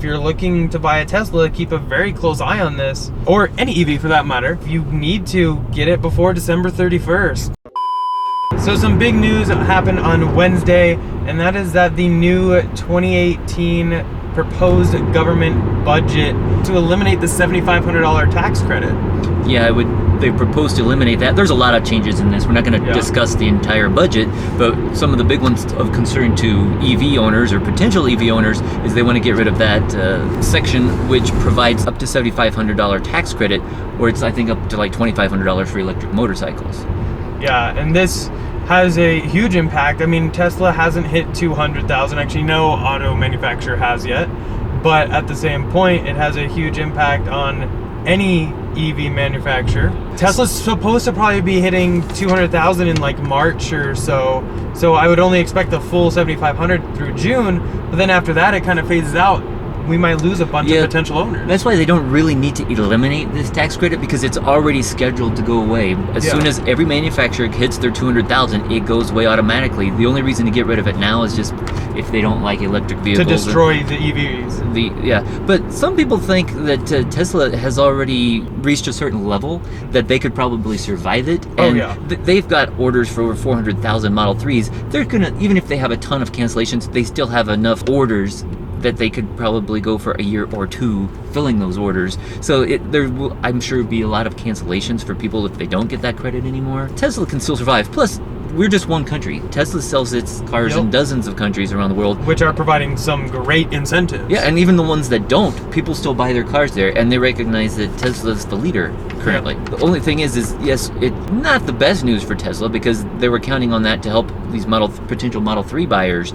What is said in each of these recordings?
you're looking to buy a Tesla, keep a very close eye on this, or any EV for that matter. You need to get it before December 31st. So some big news happened on Wednesday, and that is that the new 2018 proposed government budget to eliminate the $7,500 tax credit. Yeah, they proposed to eliminate that. There's a lot of changes in this. We're not going to discuss the entire budget, but some of the big ones of concern to EV owners or potential EV owners is they want to get rid of that section which provides up to $7,500 tax credit, or it's I think up to like $2,500 for electric motorcycles. Yeah, and this has a huge impact. I mean, Tesla hasn't hit 200,000. Actually, no auto manufacturer has yet. But at the same point, it has a huge impact on any EV manufacturer. Tesla's supposed to probably be hitting 200,000 in like March or so. So I would only expect the full 7,500 through June. But then after that, it kind of phases out. We might lose a bunch of potential owners. That's why they don't really need to eliminate this tax credit, because it's already scheduled to go away. As soon as every manufacturer hits their 200,000, it goes away automatically. The only reason to get rid of it now is just if they don't like electric vehicles. To destroy the EVs. But some people think that Tesla has already reached a certain level that they could probably survive it. And they've got orders for over 400,000 Model 3s. They're gonna, even if they have a ton of cancellations, they still have enough orders that they could probably go for a year or two filling those orders. So there will, I'm sure, be a lot of cancellations for people if they don't get that credit anymore. Tesla can still survive. Plus, we're just one country. Tesla sells its cars in dozens of countries around the world, which are providing some great incentives. Yeah, and even the ones that don't, people still buy their cars there, and they recognize that Tesla's the leader currently. The only thing is yes, it's not the best news for Tesla, because they were counting on that to help these potential Model 3 buyers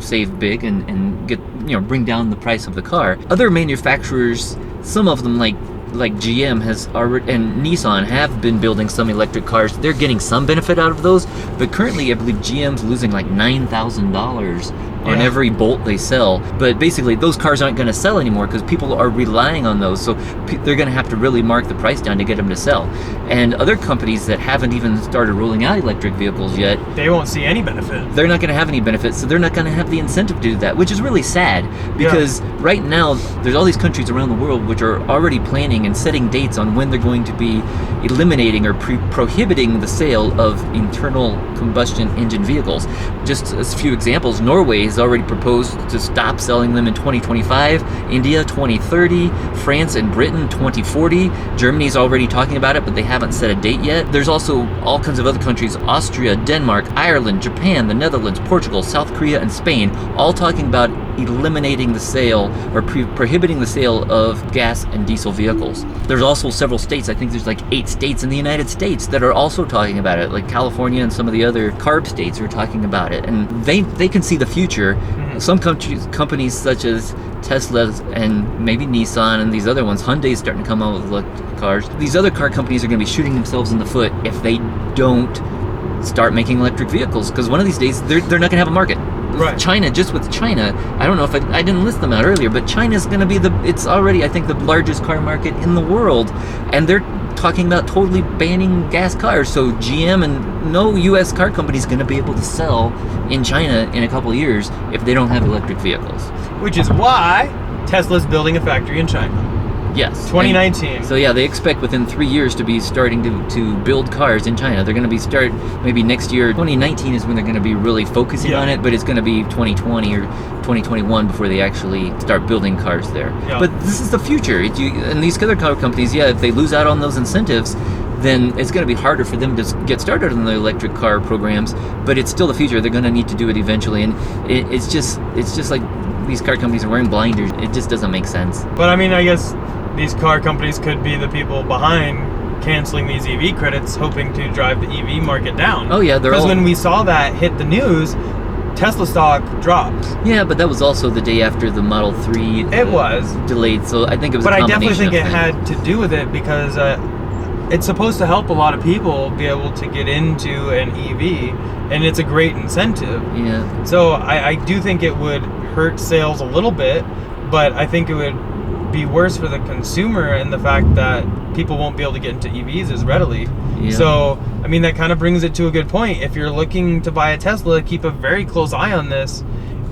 save big and get, bring down the price of the car. Other manufacturers, some of them like GM has already, and Nissan have been building some electric cars. They're getting some benefit out of those, but currently I believe GM's losing like $9,000 on every Bolt they sell. But basically those cars aren't going to sell anymore because people are relying on those, so they're going to have to really mark the price down to get them to sell. And other companies that haven't even started rolling out electric vehicles yet, they won't see any benefit. They're not going to have any benefit, so they're not going to have the incentive to do that, which is really sad, because right now there's all these countries around the world which are already planning and setting dates on when they're going to be eliminating or prohibiting the sale of internal combustion engine vehicles. Just a few examples: Norway has already proposed to stop selling them in 2025, India 2030, France and Britain 2040, Germany's already talking about it, but they haven't set a date yet. There's also all kinds of other countries: Austria, Denmark, Ireland, Japan, the Netherlands, Portugal, South Korea, and Spain, all talking about eliminating the sale or prohibiting the sale of gas and diesel vehicles. There's also several states, I think there's like 8 states in the United States that are also talking about it, like California and some of the other CARB states are talking about it, and they can see the future. Some companies such as Tesla and maybe Nissan and these other ones, Hyundai's starting to come out with electric cars. These other car companies are going to be shooting themselves in the foot if they don't start making electric vehicles, because one of these days they're not going to have a market. China, just with China, I don't know if I didn't list them out earlier, but China's going to be it's already, I think, the largest car market in the world, and they're talking about totally banning gas cars. So GM and no U.S. car company is going to be able to sell in China in a couple of years if they don't have electric vehicles. Which is why Tesla's building a factory in China. Yes. 2019. And so they expect within 3 years to be starting to build cars in China. They're going to be maybe next year. 2019 is when they're going to be really focusing on it, but it's going to be 2020 or 2021 before they actually start building cars there. But this is the future. And these other car companies, if they lose out on those incentives, then it's going to be harder for them to get started on the electric car programs, but it's still the future. They're going to need to do it eventually, and it's just like these car companies are wearing blinders. It just doesn't make sense. But I mean, I guess these car companies could be the people behind canceling these EV credits, hoping to drive the EV market down. Oh yeah, because when we saw that hit the news, Tesla stock dropped. Yeah, but that was also the day after the Model 3 was delayed, so I think it was a combination. But I definitely think it had to do with it, because it's supposed to help a lot of people be able to get into an EV, and it's a great incentive. Yeah. So I do think it would hurt sales a little bit, but I think it would be worse for the consumer in the fact that people won't be able to get into EVs as readily. Yeah. So, I mean, that kind of brings it to a good point. If you're looking to buy a Tesla, keep a very close eye on this,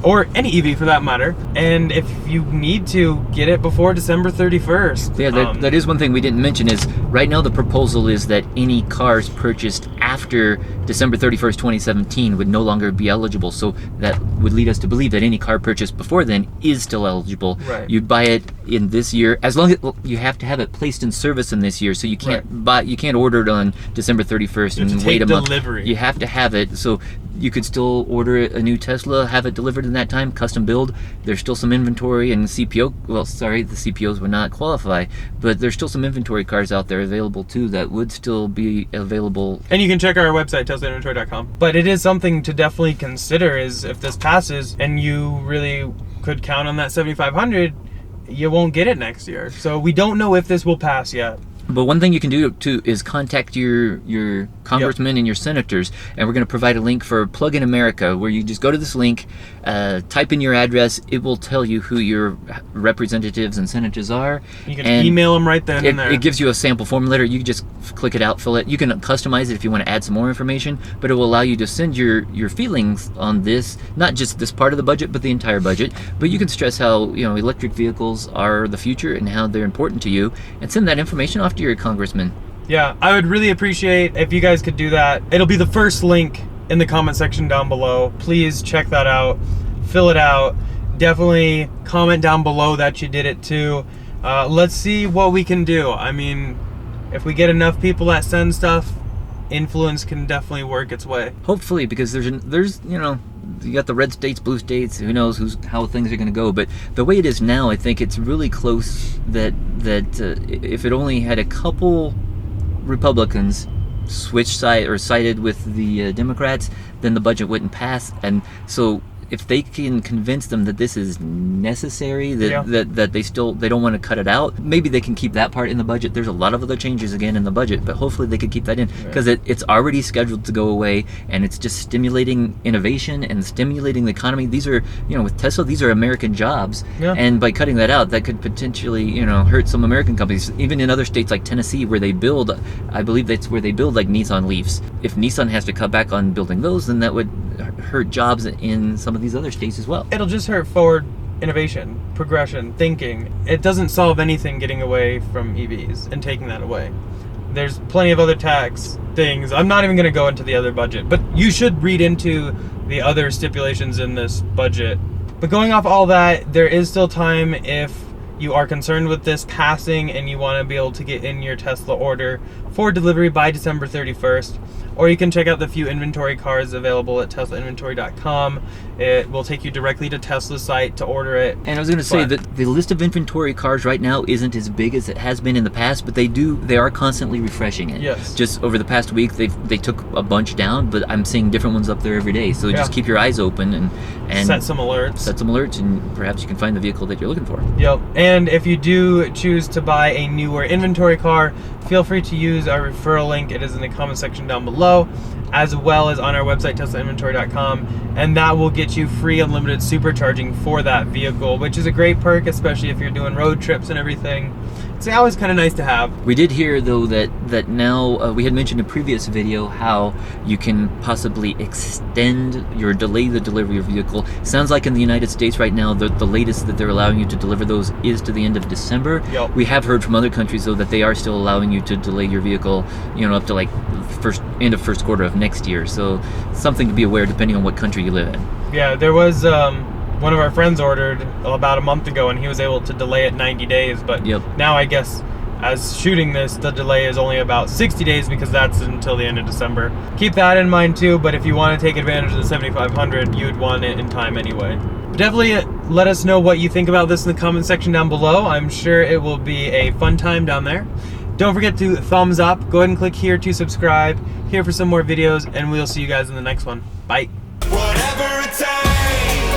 or any EV for that matter. And if you need to, get it before December 31st. Yeah, that is one thing we didn't mention is right now the proposal is that any cars purchased after December 31st, 2017 would no longer be eligible. So that would lead us to believe that any car purchased before then is still eligible. Right. You'd buy it in this year, as long as you have to have it placed in service in this year. So you can't you can't order it on December 31st and wait a month. You have to have it. So you could still order a new Tesla, have it delivered in that time, custom build. There's still some inventory and CPO. Well, sorry, the CPOs would not qualify, but there's still some inventory cars out there available too that would still be available. And you can check our website, teslainventory.com. But it is something to definitely consider is if this passes and you really could count on that 7,500, you won't get it next year. So we don't know if this will pass yet. But one thing you can do too is contact your congressmen and your senators, and we're going to provide a link for Plug in America, where you just go to this link, type in your address. It will tell you who your representatives and senators are. You can email them right then and there. It gives you a sample form letter. You can just click it out, fill it. You can customize it if you want to add some more information, but it will allow you to send your feelings on this, not just this part of the budget, but the entire budget. But you can stress how electric vehicles are the future and how they're important to you, and send that information off to your congressman. Yeah, I would really appreciate if you guys could do that. It'll be the first link in the comment section down below. Please check that out, fill it out. Definitely comment down below that you did it too. Let's see what we can do. I mean, if we get enough people that send stuff, influence can definitely work its way. Hopefully, because there's you got the red states, blue states. Who knows how things are going to go? But the way it is now, I think it's really close. That if it only had a couple Republicans switched side or sided with the Democrats, then the budget wouldn't pass. And so if they can convince them that this is necessary, that they don't want to cut it out, maybe they can keep that part in the budget. There's a lot of other changes again in the budget, but hopefully they could keep that in, because it's already scheduled to go away, and it's just stimulating innovation and stimulating the economy. These are, with Tesla, these are American jobs, and by cutting that out, that could potentially, hurt some American companies. Even in other states like Tennessee, where they build, I believe that's where they build like Nissan Leafs. If Nissan has to cut back on building those, then that would hurt jobs in some of these other states as well. It'll just hurt forward innovation, progression, thinking. It doesn't solve anything getting away from EVs and taking that away. There's plenty of other tax things. I'm not even going to go into the other budget, but you should read into the other stipulations in this budget. But going off all that, there is still time if you are concerned with this passing and you want to be able to get in your Tesla order for delivery by December 31st. Or you can check out the few inventory cars available at teslainventory.com. It will take you directly to Tesla's site to order it. And I was going to say that the list of inventory cars right now isn't as big as it has been in the past, but they are constantly refreshing it. Yes. Just over the past week, they took a bunch down, but I'm seeing different ones up there every day. So just keep your eyes open and set some alerts. Set some alerts, and perhaps you can find the vehicle that you're looking for. Yep. And if you do choose to buy a newer inventory car, feel free to use our referral link. It is in the comment section down below, as well as on our website, teslainventory.com, and that will get you free unlimited supercharging for that vehicle, which is a great perk, especially if you're doing road trips and everything. It's always kind of nice to have. We did hear, though, that now, we had mentioned in a previous video how you can possibly delay the delivery of your vehicle. Sounds like in the United States right now, the latest that they're allowing you to deliver those is to the end of December. Yep. We have heard from other countries, though, that they are still allowing you to delay your vehicle, up to like end of first quarter of next year. So something to be aware depending on what country you live in. Yeah, there was one of our friends ordered about a month ago, and he was able to delay it 90 days. But now I guess as shooting this, the delay is only about 60 days because that's until the end of December. Keep that in mind too, but if you want to take advantage of the 7,500, you'd want it in time anyway. Definitely let us know what you think about this in the comment section down below. I'm sure it will be a fun time down there. Don't forget to thumbs up. Go ahead and click here to subscribe. Here for some more videos, and we'll see you guys in the next one. Bye. Whatever it takes.